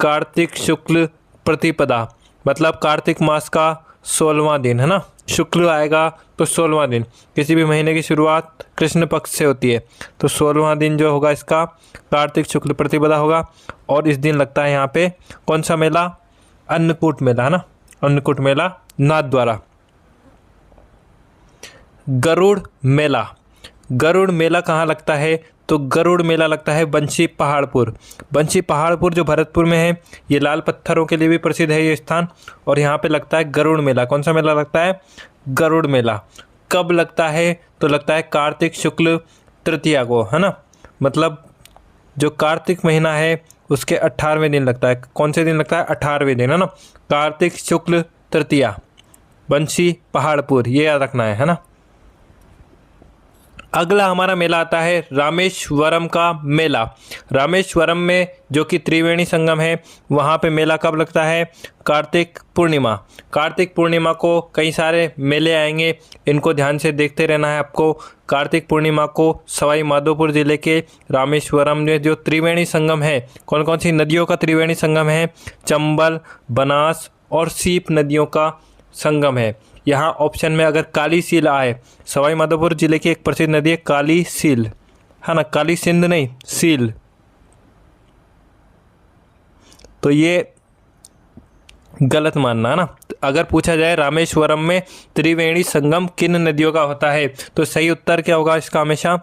S1: कार्तिक शुक्ल प्रतिपदा मतलब कार्तिक मास का 16वां दिन, है ना। शुक्ल आएगा तो 16वां दिन। किसी भी महीने की शुरुआत कृष्ण पक्ष से होती है, तो 16वां दिन जो होगा इसका कार्तिक शुक्ल प्रतिपदा होगा। और इस दिन लगता है यहाँ पे कौन सा मेला? अन्नकूट मेला, है ना। अन्नकूट मेला नाथद्वारा। गरुड़ मेला। गरुड़ मेला कहाँ लगता है? तो गरुड़ मेला लगता है बंशी पहाड़पुर। बंशी पहाड़पुर जो भरतपुर में है, ये लाल पत्थरों के लिए भी प्रसिद्ध है ये स्थान। और यहाँ पे लगता है गरुड़ मेला। कौन सा मेला लगता है? गरुड़ मेला। कब लगता है? तो लगता है कार्तिक शुक्ल तृतीया को, है ना। मतलब जो कार्तिक महीना है उसके 18वें दिन लगता है। कौन से दिन लगता है? 18वें दिन, है ना। कार्तिक शुक्ल तृतीया, बंशी पहाड़पुर, ये याद रखना है ना। अगला हमारा मेला आता है रामेश्वरम का मेला। रामेश्वरम में जो कि त्रिवेणी संगम है, वहाँ पे मेला कब लगता है? कार्तिक पूर्णिमा। कार्तिक पूर्णिमा को कई सारे मेले आएंगे, इनको ध्यान से देखते रहना है आपको। कार्तिक पूर्णिमा को सवाई माधोपुर ज़िले के रामेश्वरम में जो त्रिवेणी संगम है, कौन कौन सी नदियों का त्रिवेणी संगम है? चंबल, बनास और सीप नदियों का संगम है। यहाँ ऑप्शन में अगर काली सील आए, सवाई माधोपुर जिले की एक प्रसिद्ध नदी है काली सील, है ना। काली सिंध नहीं, सील। तो ये गलत मानना, है ना। अगर पूछा जाए रामेश्वरम में त्रिवेणी संगम किन नदियों का होता है, तो सही उत्तर क्या होगा इसका? हमेशा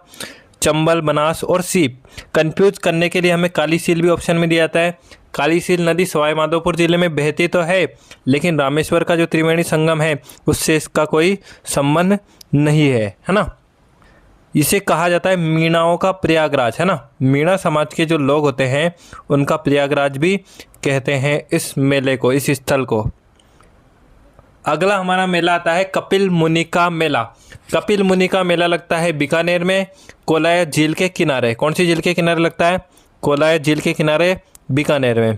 S1: चंबल, बनास और सीप। कंफ्यूज करने के लिए हमें काली सील भी ऑप्शन में दिया जाता है। कालीसील नदी सवाई माधोपुर जिले में बहती तो है, लेकिन रामेश्वर का जो त्रिवेणी संगम है उससे इसका कोई संबंध नहीं है ना। इसे कहा जाता है मीणाओं का प्रयागराज, है ना। मीणा समाज के जो लोग होते हैं उनका प्रयागराज भी कहते हैं इस मेले को, इस स्थल को। अगला हमारा मेला आता है कपिल मुनि का मेला। कपिल मुनि का मेला लगता है बीकानेर में, कोलाया झील के किनारे। कौन सी झील के किनारे लगता है? कोलाया झील के किनारे, बीकानेर में।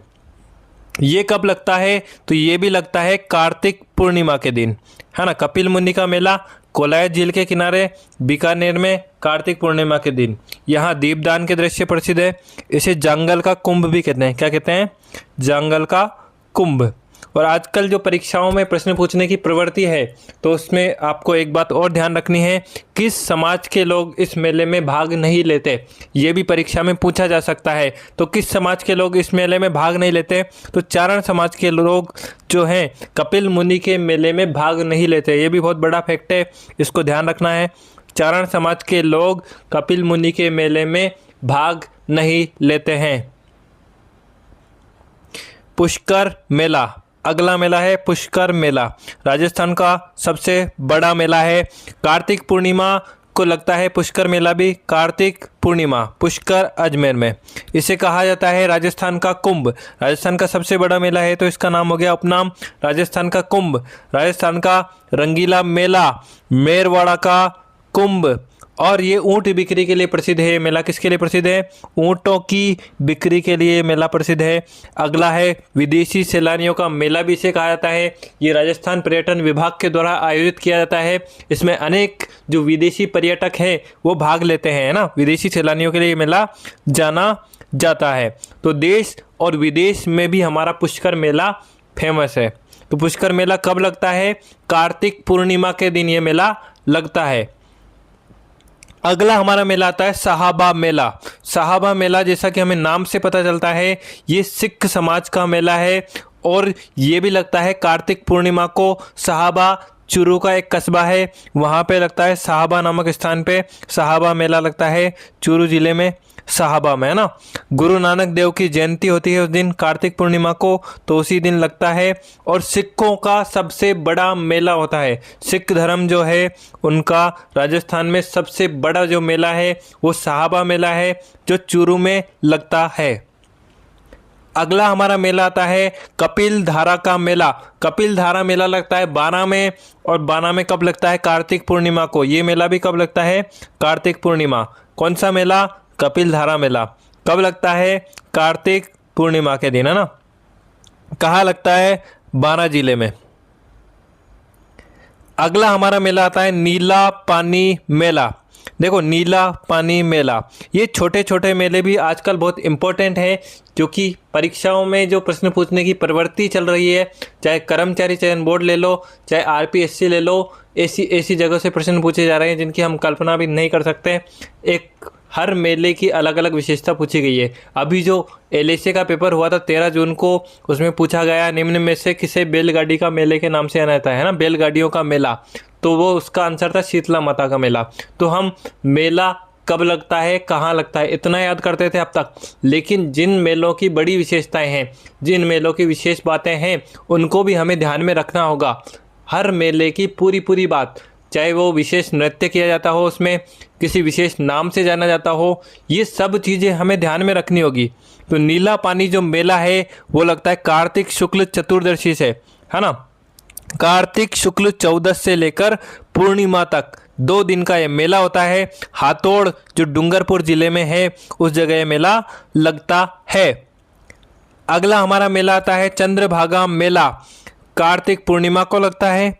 S1: ये कब लगता है? तो ये भी लगता है कार्तिक पूर्णिमा के दिन, है ना। कपिल मुनि का मेला कोलाया झील के किनारे, बीकानेर में, कार्तिक पूर्णिमा के दिन। यहाँ दीपदान के दृश्य प्रसिद्ध है। इसे जंगल का कुंभ भी कहते हैं। क्या कहते हैं? जंगल का कुंभ। और आजकल जो परीक्षाओं में प्रश्न पूछने की प्रवृत्ति है, तो उसमें आपको एक बात और ध्यान रखनी है, किस समाज के लोग इस मेले में भाग नहीं लेते। ये भी परीक्षा में पूछा जा सकता है। तो किस समाज के लोग इस मेले में भाग नहीं लेते? तो चारण समाज के लोग जो हैं कपिल मुनि के मेले में भाग नहीं लेते। ये भी बहुत बड़ा फैक्ट है, इसको ध्यान रखना है। चारण समाज के लोग कपिल मुनि के मेले में भाग नहीं लेते हैं। पुष्कर मेला, अगला मेला है पुष्कर मेला। राजस्थान का सबसे बड़ा मेला है। कार्तिक पूर्णिमा को लगता है पुष्कर मेला भी। कार्तिक पूर्णिमा, पुष्कर अजमेर में। इसे कहा जाता है राजस्थान का कुंभ। राजस्थान का सबसे बड़ा मेला है, तो इसका नाम हो गया उपनाम राजस्थान का कुंभ। राजस्थान का रंगीला मेला, मेरवाड़ा का कुंभ। और ये ऊँट बिक्री के लिए प्रसिद्ध है। मेला किसके लिए प्रसिद्ध है? ऊँटों की बिक्री के लिए मेला प्रसिद्ध है। अगला है विदेशी सैलानियों का मेला भी इसे कहा जाता है। ये राजस्थान पर्यटन विभाग के द्वारा आयोजित किया जाता है। इसमें अनेक जो विदेशी पर्यटक हैं वो भाग लेते हैं, है ना। विदेशी सैलानियों के लिए ये मेला जाना जाता है। तो देश और विदेश में भी हमारा पुष्कर मेला फेमस है। तो पुष्कर मेला कब लगता है? कार्तिक पूर्णिमा के दिन ये मेला लगता है। अगला हमारा मेला आता है साहबा मेला। साहबा मेला, जैसा कि हमें नाम से पता चलता है, ये सिख समाज का मेला है और ये भी लगता है कार्तिक पूर्णिमा को। साहबा चूरू का एक कस्बा है, वहाँ पे लगता है। साहबा नामक स्थान पे साहबा मेला लगता है, चूरू जिले में, साहबा में, है ना। गुरु नानक देव की जयंती होती है उस दिन, कार्तिक पूर्णिमा को, तो उसी दिन लगता है। और सिखों का सबसे बड़ा मेला होता है। सिख धर्म जो है उनका राजस्थान में सबसे बड़ा जो मेला है वो साहबा मेला है, जो चूरू में लगता है। अगला हमारा मेला आता है कपिल धारा का मेला। कपिल धारा मेला लगता है बारां में, और बारां में कब लगता है? कार्तिक पूर्णिमा को। ये मेला भी कब लगता है? कार्तिक पूर्णिमा। कौन सा मेला? कपिल धारा मेला। कब लगता है? कार्तिक पूर्णिमा के दिन, है ना। कहाँ लगता है? बारां जिले में। अगला हमारा मेला आता है नीला पानी मेला। देखो, नीला पानी मेला, ये छोटे छोटे मेले भी आजकल बहुत इम्पोर्टेंट है, क्योंकि परीक्षाओं में जो प्रश्न पूछने की प्रवृत्ति चल रही है, चाहे कर्मचारी चयन बोर्ड ले लो, चाहे आरपीएससी ले लो, ऐसी जगह से प्रश्न पूछे जा रहे हैं जिनकी हम कल्पना भी नहीं कर सकते। एक हर मेले की अलग अलग विशेषता पूछी गई है। अभी जो एलएसी का पेपर हुआ था 13 जून को, उसमें पूछा गया निम्न में से किसे बैलगाड़ी का मेले के नाम से जाना जाता है ना, बैलगाड़ियों का मेला। तो वो उसका आंसर था शीतला माता का मेला। तो हम मेला कब लगता है, कहाँ लगता है, इतना याद करते थे अब तक। लेकिन जिन मेलों की बड़ी विशेषताएं हैं, जिन मेलों की विशेष बातें हैं, उनको भी हमें ध्यान में रखना होगा। हर मेले की पूरी बात, चाहे वो विशेष नृत्य किया जाता हो, उसमें किसी विशेष नाम से जाना जाता हो, ये सब चीज़ें हमें ध्यान में रखनी होगी। तो नीला पानी जो मेला है वो लगता है कार्तिक शुक्ल चतुर्दशी से, है ना। कार्तिक शुक्ल 14 से लेकर पूर्णिमा तक 2 दिन का ये मेला होता है। हाथोड़ जो डूंगरपुर जिले में है उस जगह ये मेला लगता है। अगला हमारा मेला आता है चंद्रभागा मेला। कार्तिक पूर्णिमा को लगता है।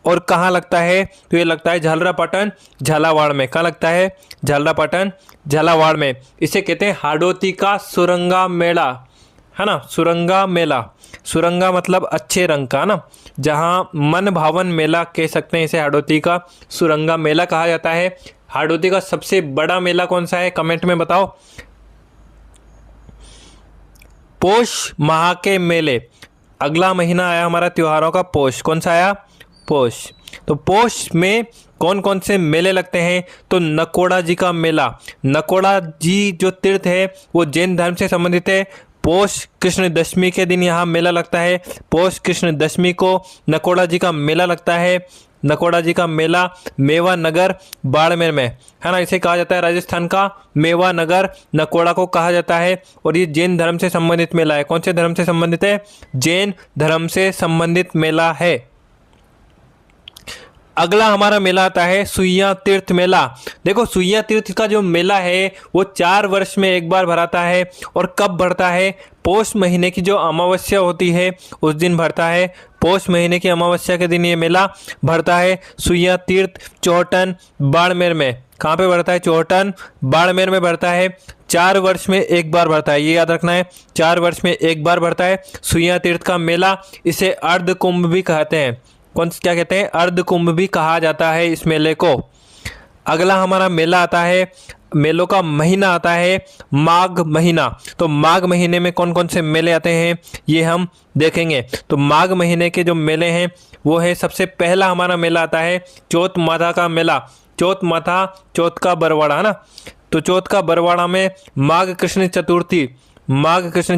S1: और कहाँ लगता है? तो ये लगता है झालरापाटन झालावाड़ में। कहाँ लगता है? झालरापाटन झालावाड़ में। इसे कहते हैं हाड़ौती का सुरंगा मेला, है ना। सुरंगा मेला, सुरंगा मतलब अच्छे रंग का ना, जहाँ मन भावन मेला कह सकते हैं इसे। हाड़ौती का सुरंगा मेला कहा जाता है। हाड़ौती का सबसे बड़ा मेला कौन सा है, कमेंट में बताओ। पोष माह के मेले, अगला महीना आया हमारा त्योहारों का, पोष। कौन सा आया? पोष। तो पोष में कौन कौन से मेले लगते हैं? तो नकोड़ा जी का मेला। नकोड़ा जी जो तीर्थ है वो जैन धर्म से संबंधित है। पौष कृष्ण दशमी के दिन यहाँ मेला लगता है। पौष कृष्ण दशमी को नकोड़ा जी का मेला लगता है। नकोड़ा जी का मेला मेवा नगर बाड़मेर में, है ना, इसे कहा जाता है राजस्थान का मेवा नगर, नकोड़ा को कहा जाता है। और ये जैन धर्म से संबंधित मेला है। कौन से धर्म से संबंधित है? जैन धर्म से संबंधित मेला है। अगला हमारा मेला आता है सुइया तीर्थ मेला। देखो सुइया तीर्थ का जो मेला है वो 4 वर्ष में एक बार भराता है। और कब भरता है? पौष महीने की जो अमावस्या होती है उस दिन भरता है। पौष महीने की अमावस्या के दिन ये मेला भरता है। सुइया तीर्थ चौहटन बाड़मेर में। कहाँ पे भरता है? चौहटन बाड़मेर में भरता है। 4 वर्ष में एक बार भरता है, ये याद रखना है। 4 वर्ष में एक बार भरता है सुइया तीर्थ का मेला। इसे अर्ध कुंभ भी कहते हैं। क्या कहते हैं? अर्ध कुंभ भी कहा जाता है इस मेले को। अगला हमारा मेला आता है, मेलों का महीना आता है माघ महीना। तो माघ महीने में कौन कौन से मेले आते हैं ये हम देखेंगे। तो माघ महीने के जो मेले हैं वो है, सबसे पहला हमारा मेला आता है चौथ माथा का मेला। चौथ माथा, चौथ का बरवाड़ा, है ना। तो चौथ का बरवाड़ा में माघ कृष्ण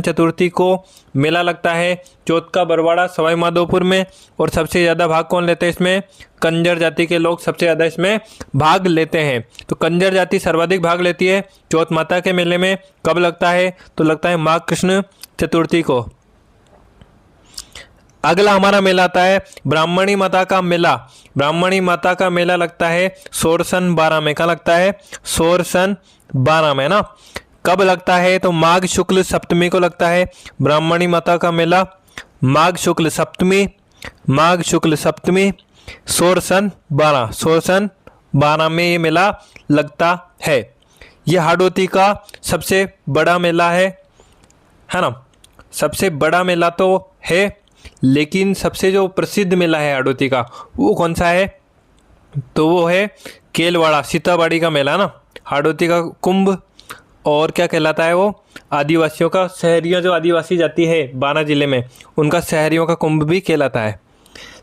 S1: चतुर्थी को मेला लगता है। चौथ का बरवाड़ा सवाई माधोपुर में। और सबसे ज़्यादा भाग कौन लेते हैं इसमें? कंजर जाति के लोग सबसे ज़्यादा इसमें भाग लेते हैं। तो कंजर जाति सर्वाधिक भाग लेती है चौथ माता के मेले में। कब लगता है? तो लगता है माघ कृष्ण चतुर्थी को। अगला हमारा मेला आता है ब्राह्मणी माता का मेला। ब्राह्मणी माता का मेला लगता है सोरसन 12 में। कहाँ लगता है? सोरसन 12 में, ना। कब लगता है? तो माघ शुक्ल सप्तमी को लगता है ब्राह्मणी माता का मेला। माघ शुक्ल सप्तमी सोरसन 12 में ये मेला लगता है। ये हाड़ौती का सबसे बड़ा मेला है ना। सबसे बड़ा मेला तो है, लेकिन सबसे जो प्रसिद्ध मेला है हाड़ौती का वो कौन सा है? तो वो है केलवाड़ा सीताबाड़ी का मेला, ना। हाड़ौती का कुंभ और क्या कहलाता है वो? आदिवासियों का, शहरियों जो आदिवासी जाति है 12 जिले में, उनका शहरियों का कुंभ भी कहलाता है।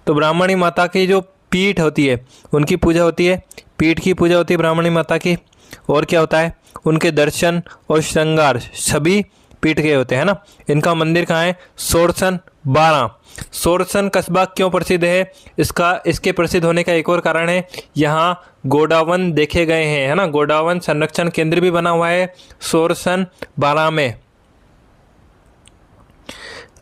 S1: तो ब्राह्मणी माता की जो पीठ होती है उनकी पूजा होती है। पीठ की पूजा होती है ब्राह्मणी माता की। और क्या होता है? उनके दर्शन और श्रृंगार सभी पीठ के होते हैं, ना। इनका मंदिर कहाँ है? सोरसन 12। सोरसन कस्बा क्यों प्रसिद्ध है? इसके प्रसिद्ध होने का एक और कारण है, यहाँ गोडावन देखे गए हैं, है ना। गोडावन संरक्षण केंद्र भी बना हुआ है सोरसन 12 में।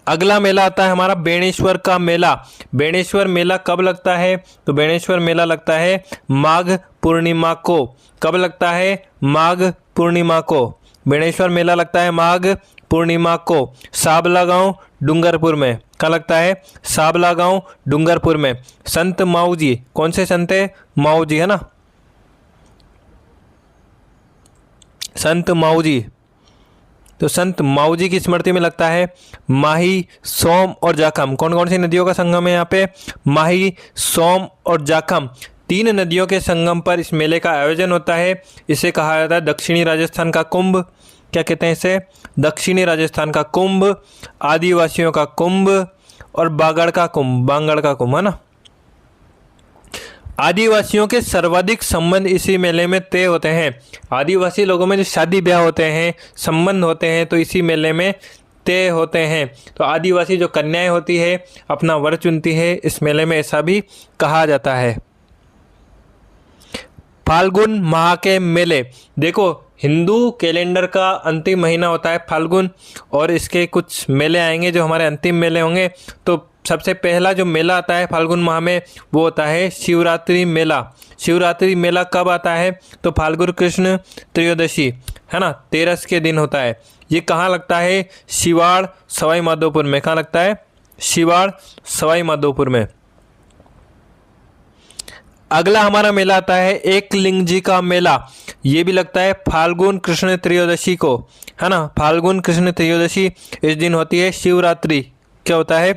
S1: अगला मेला आता है हमारा बेणेश्वर का मेला। बेणेश्वर मेला कब लगता है? तो बेणेश्वर मेला लगता है माघ पूर्णिमा को। कब लगता है? माघ पूर्णिमा को। बेणेश्वर मेला लगता है माघ पूर्णिमा को। साबला गांव डूंगरपुर में। कहाँ लगता है? साबला गांव डूंगरपुर में। संत माऊ जी, कौन से संत है? माऊ जी, है ना। संत माऊ जी। तो संत माऊ जी की स्मृति में लगता है। माही, सोम और जाखम, कौन कौन सी नदियों का संगम है यहाँ पे? माही, सोम और जाखम, 3 नदियों के संगम पर इस मेले का आयोजन होता है। इसे कहा जाता है दक्षिणी राजस्थान का कुंभ। क्या कहते हैं इसे? दक्षिणी राजस्थान का कुंभ, आदिवासियों का कुंभ और बांगड़ का कुंभ, है ना। आदिवासियों के सर्वाधिक संबंध इसी मेले में तय होते हैं। आदिवासी लोगों में जो शादी ब्याह होते हैं, संबंध होते हैं, तो इसी मेले में तय होते हैं। तो आदिवासी जो कन्याएं होती है अपना वर चुनती है इस मेले में, ऐसा भी कहा जाता है। फाल्गुन माह के मेले। देखो हिंदू कैलेंडर का अंतिम महीना होता है फाल्गुन, और इसके कुछ मेले आएंगे जो हमारे अंतिम मेले होंगे। तो सबसे पहला जो मेला आता है फाल्गुन माह में वो होता है शिवरात्रि मेला। शिवरात्रि मेला कब आता है? तो फाल्गुन कृष्ण त्रयोदशी, है ना, 13 के दिन होता है। ये कहाँ लगता है? शिवाड़ सवाई माधोपुर में। कहाँ लगता है? शिवाड़ सवाई माधोपुर में। अगला हमारा मेला आता है एकलिंग जी का मेला। ये भी लगता है फाल्गुन कृष्ण त्रयोदशी को, है ना। फाल्गुन कृष्ण त्रयोदशी इस दिन होती है शिवरात्रि। क्या होता है?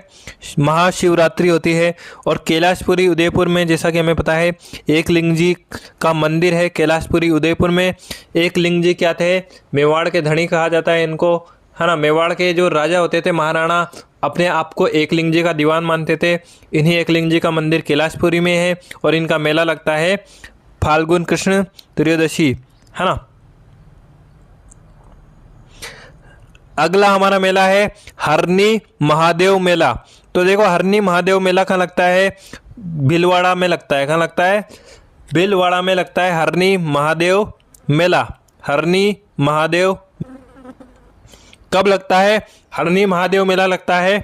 S1: महाशिवरात्रि होती है। और कैलाशपुरी उदयपुर में, जैसा कि हमें पता है, एकलिंग जी का मंदिर है कैलाशपुरी उदयपुर में। एकलिंग जी क्या थे? मेवाड़ के धनी कहा जाता है इनको, है ना। मेवाड़ के जो राजा होते थे, महाराणा, अपने आप को एकलिंग जी का दीवान मानते थे। इन्हीं एकलिंग जी का मंदिर कैलाशपुरी में है और इनका मेला लगता है फाल्गुन कृष्ण त्रयोदशी, है ना। अगला हमारा मेला है हरनी महादेव मेला। तो देखो हरनी महादेव मेला कहाँ लगता है, भीलवाड़ा में लगता है। कहाँ लगता है, भीलवाड़ा में लगता है हरनी महादेव मेला। हरनी महादेव कब लगता है, हरनी महादेव मेला लगता है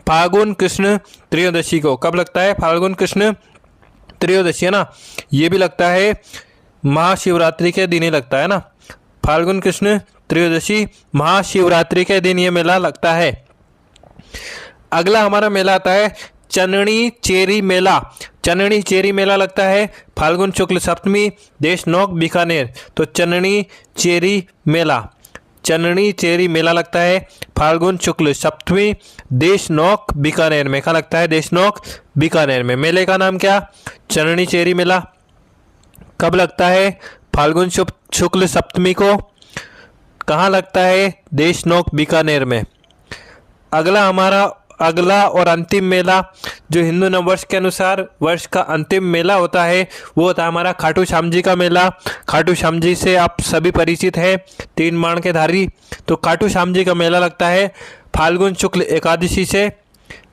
S1: फाल्गुन कृष्ण त्रयोदशी को। कब लगता है, फाल्गुन कृष्ण त्रयोदशी है ना, ये भी लगता है महाशिवरात्रि के दिन ही लगता है ना, फाल्गुन कृष्ण त्रयोदशी महाशिवरात्रि के दिन ये मेला लगता है। अगला हमारा मेला आता है चननी चेरी मेला। चननी चेरी मेला लगता है फाल्गुन शुक्ल सप्तमी, देशनोक बीकानेर। तो चननी चेरी मेला, चननी चेरी मेला लगता है फाल्गुन शुक्ल सप्तमी, देशनोक बीकानेर में। कहाँ लगता है, देशनोक बीकानेर में। मेले का नाम क्या, चननी चेरी मेला। कब लगता है, फाल्गुन शुक्ल सप्तमी को। कहाँ लगता है, देशनोक बीकानेर में। अगला और अंतिम मेला जो हिंदू नववर्ष के अनुसार वर्ष का अंतिम मेला होता है वो होता है हमारा खाटू श्याम जी का मेला। खाटू श्याम जी से आप सभी परिचित हैं, 3 बाण के धारी। तो खाटू श्याम जी का मेला लगता है फाल्गुन शुक्ल एकादशी से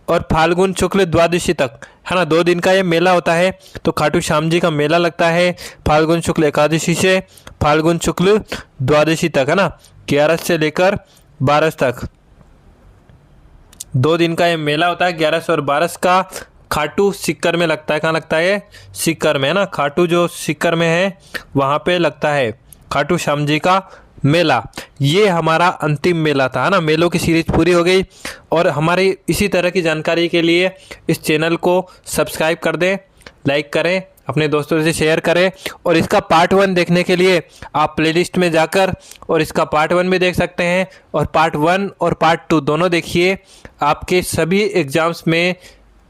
S1: और फाल्गुन शुक्ल द्वादशी तक, है ना, 2 दिन का ये मेला होता है। तो खाटू श्याम जी का मेला लगता है फाल्गुन शुक्ल एकादशी से फाल्गुन शुक्ल द्वादशी तक, है ना, 11 से लेकर 12 तक 2 दिन का ये मेला होता है। 11 और 12 का खाटू सीकर में लगता है। कहाँ लगता है, सीकर में, है ना, खाटू जो सीकर में है वहाँ पे लगता है खाटू श्याम जी का मेला। ये हमारा अंतिम मेला था, है ना। मेलों की सीरीज पूरी हो गई और हमारी इसी तरह की जानकारी के लिए इस चैनल को सब्सक्राइब कर दें, लाइक करें, अपने दोस्तों से शेयर करें। और इसका पार्ट 1 देखने के लिए आप प्लेलिस्ट में जाकर और इसका पार्ट 1 भी देख सकते हैं और पार्ट 1 और पार्ट 2 दोनों देखिए। आपके सभी एग्ज़ाम्स में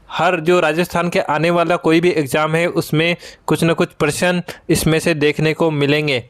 S1: हर जो राजस्थान के आने वाला कोई भी एग्ज़ाम है उसमें कुछ न कुछ प्रश्न इसमें से देखने को मिलेंगे।